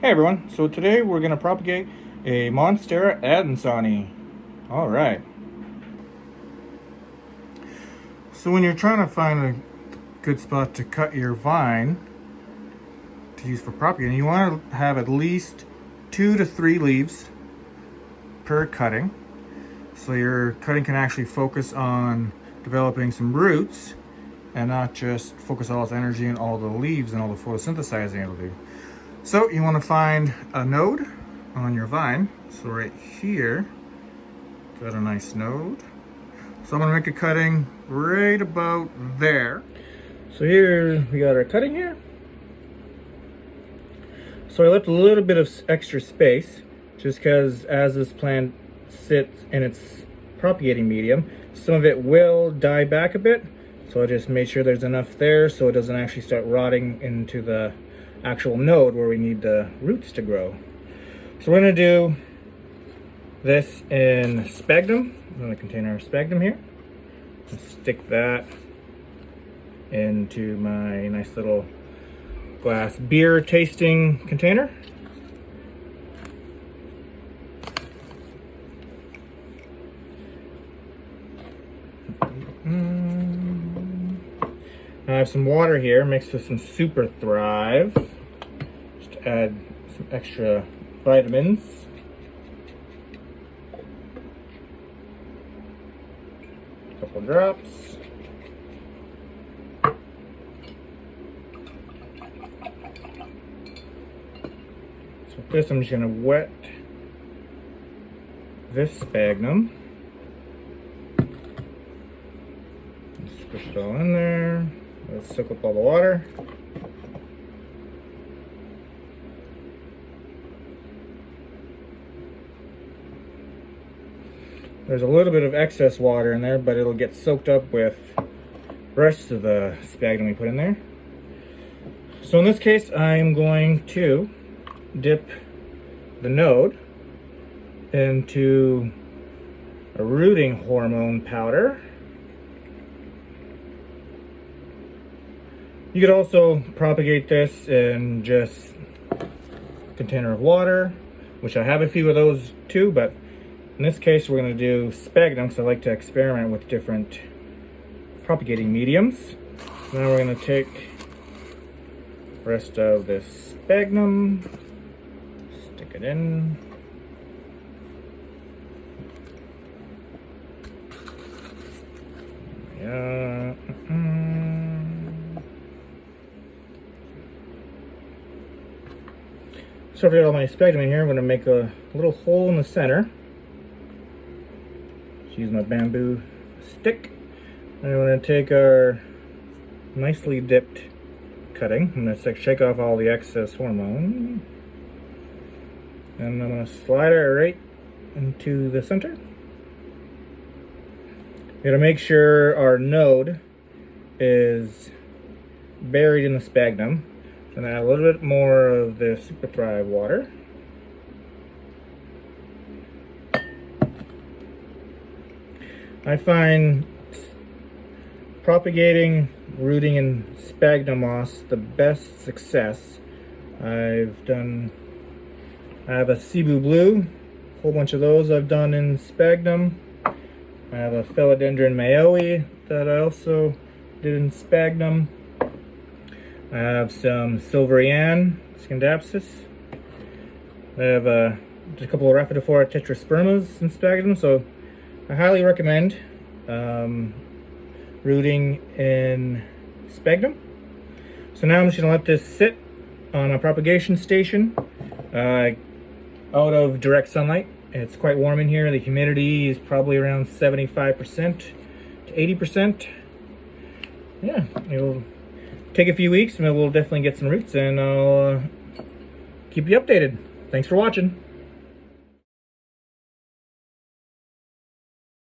Hey everyone, so today we're going to propagate a Monstera Adonsonii. Alright. So when you're trying to find a good spot to cut your vine to use for propagating, you want to have at least 2 to 3 leaves per cutting. So your cutting can actually focus on developing some roots and not just focus all its energy on all the leaves and all the photosynthesizing it'll do. So you want to find a node on your vine. So right here, got a nice node. So I'm going to make a cutting right about there. So here we got our cutting here. So I left a little bit of extra space just because as this plant sits in its propagating medium, some of it will die back a bit. So I just made sure there's enough there so it doesn't actually start rotting into the actual node where we need the roots to grow. So we're going to do this in sphagnum. I'm going to container of sphagnum here. And stick that into my nice little glass beer tasting container. I have some water here mixed with some Super Thrive, just to add some extra vitamins. A couple drops. So with this, I'm just going to wet this sphagnum. Squish it all in there. Let's soak up all the water. There's a little bit of excess water in there, but it'll get soaked up with the rest of the sphagnum we put in there. So in this case, I'm going to dip the node into a rooting hormone powder. You could also propagate this in just a container of water, which I have a few of those too, but in this case we're going to do sphagnum because I like to experiment with different propagating mediums. Now we're going to take the rest of this sphagnum, stick it in. Yeah. So I've got all my sphagnum in here. I'm going to make a little hole in the center. Just use my bamboo stick. And I'm going to take our nicely dipped cutting. I'm going to shake off all the excess hormone. And I'm going to slide it right into the center. We're going to make sure our node is buried in the sphagnum. And add a little bit more of the Super Thrive water. I find propagating, rooting in sphagnum moss the best success. I have a Cebu Blue, a whole bunch of those I've done in sphagnum. I have a Philodendron Mayoe that I also did in sphagnum. I have some Silverian Scindapsus. I have just a couple of Rhaphidophora tetraspermas in sphagnum, so I highly recommend rooting in sphagnum. So now I'm just going to let this sit on a propagation station out of direct sunlight. It's quite warm in here. The humidity is probably around 75% to 80%. Yeah, it'll take a few weeks and we'll definitely get some roots, and I'll keep you updated. Thanks for watching.